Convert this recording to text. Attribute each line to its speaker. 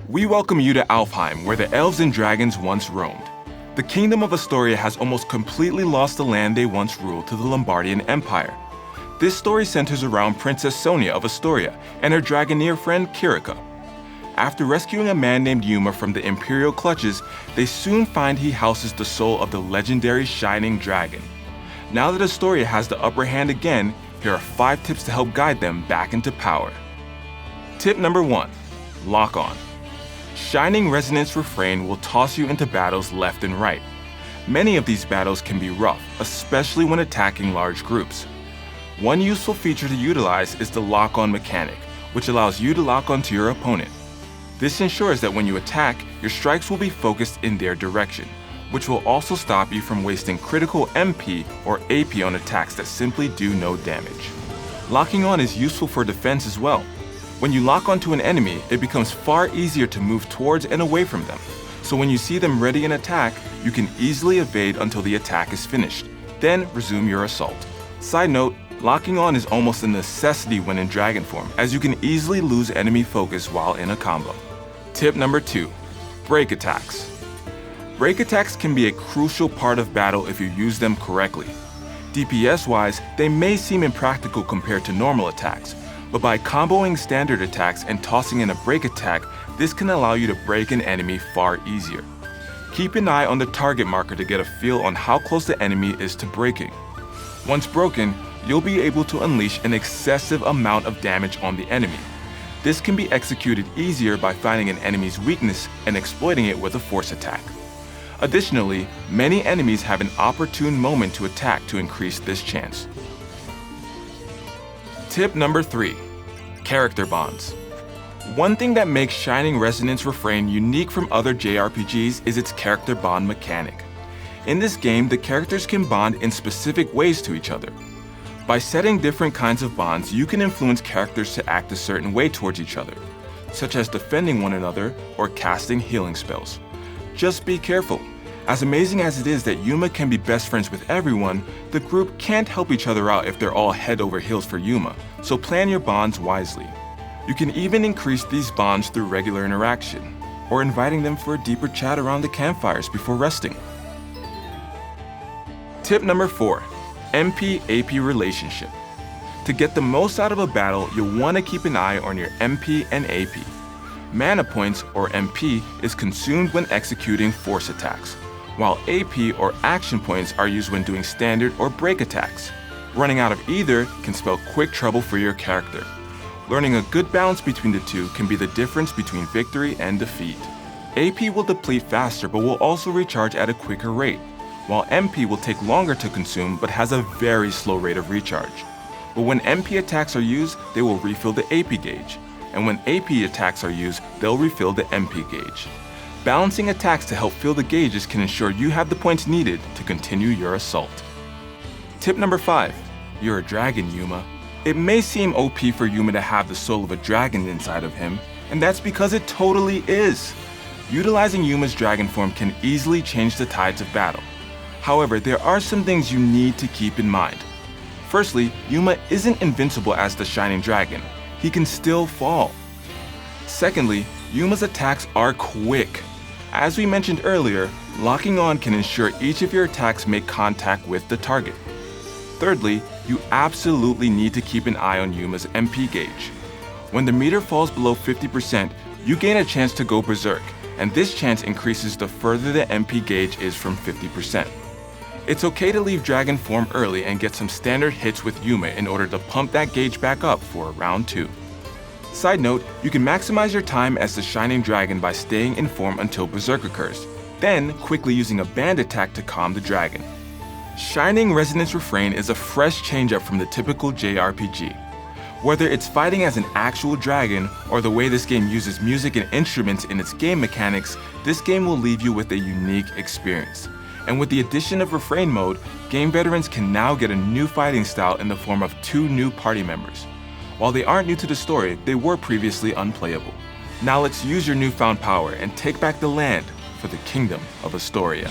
Speaker 1: We welcome you to Alfheim, where the elves and dragons once roamed. The kingdom of Astoria has almost completely lost the land they once ruled to the Lombardian Empire. This story centers around Princess Sonia of Astoria and her dragoneer friend Kirika. After rescuing a man named Yuma from the Imperial clutches, they soon find he houses the soul of the legendary Shining Dragon. Now that Astoria has the upper hand again, here are 5 tips to help guide them back into power. Tip number 1. Lock on. Shining Resonance Refrain will toss you into battles left and right. Many of these battles can be rough, especially when attacking large groups. One useful feature to utilize is the lock-on mechanic, which allows you to lock onto your opponent. This ensures that when you attack, your strikes will be focused in their direction, which will also stop you from wasting critical MP or AP on attacks that simply do no damage. Locking on is useful for defense as well. When you lock onto an enemy, it becomes far easier to move towards and away from them. So when you see them ready in attack, you can easily evade until the attack is finished. Then resume your assault. Side note, locking on is almost a necessity when in dragon form, as you can easily lose enemy focus while in a combo. Tip number 2. Break attacks. Break attacks can be a crucial part of battle if you use them correctly. DPS-wise, they may seem impractical compared to normal attacks, but by comboing standard attacks and tossing in a break attack, this can allow you to break an enemy far easier. Keep an eye on the target marker to get a feel on how close the enemy is to breaking. Once broken, you'll be able to unleash an excessive amount of damage on the enemy. This can be executed easier by finding an enemy's weakness and exploiting it with a force attack. Additionally, many enemies have an opportune moment to attack to increase this chance. Tip number 3. Character bonds. One thing that makes Shining Resonance Refrain unique from other JRPGs is its character bond mechanic. In this game, the characters can bond in specific ways to each other. By setting different kinds of bonds, you can influence characters to act a certain way towards each other, such as defending one another or casting healing spells. Just be careful. As amazing as it is that Yuma can be best friends with everyone, the group can't help each other out if they're all head over heels for Yuma, so plan your bonds wisely. You can even increase these bonds through regular interaction, or inviting them for a deeper chat around the campfires before resting. Tip number 4. MP-AP relationship. To get the most out of a battle, you'll want to keep an eye on your MP and AP. Mana points, or MP, is consumed when executing force attacks, while AP or action points are used when doing standard or break attacks. Running out of either can spell quick trouble for your character. Learning a good balance between the two can be the difference between victory and defeat. AP will deplete faster but will also recharge at a quicker rate, while MP will take longer to consume but has a very slow rate of recharge. But when MP attacks are used, they will refill the AP gauge, and when AP attacks are used, they'll refill the MP gauge. Balancing attacks to help fill the gauges can ensure you have the points needed to continue your assault. Tip number 5. You're a dragon, Yuma. It may seem OP for Yuma to have the soul of a dragon inside of him, and that's because it totally is. Utilizing Yuma's dragon form can easily change the tides of battle. However, there are some things you need to keep in mind. Firstly, Yuma isn't invincible as the Shining Dragon. He can still fall. Secondly, Yuma's attacks are quick. As we mentioned earlier, locking on can ensure each of your attacks make contact with the target. Thirdly, you absolutely need to keep an eye on Yuma's MP gauge. When the meter falls below 50%, you gain a chance to go berserk, and this chance increases the further the MP gauge is from 50%. It's okay to leave dragon form early and get some standard hits with Yuma in order to pump that gauge back up for round 2. Side note, you can maximize your time as the Shining Dragon by staying in form until berserk occurs, then quickly using a band attack to calm the dragon. Shining Resonance Refrain is a fresh change-up from the typical JRPG. Whether it's fighting as an actual dragon or the way this game uses music and instruments in its game mechanics, this game will leave you with a unique experience. And with the addition of Refrain mode, game veterans can now get a new fighting style in the form of 2 new party members. While they aren't new to the story, they were previously unplayable. Now let's use your newfound power and take back the land for the kingdom of Astoria.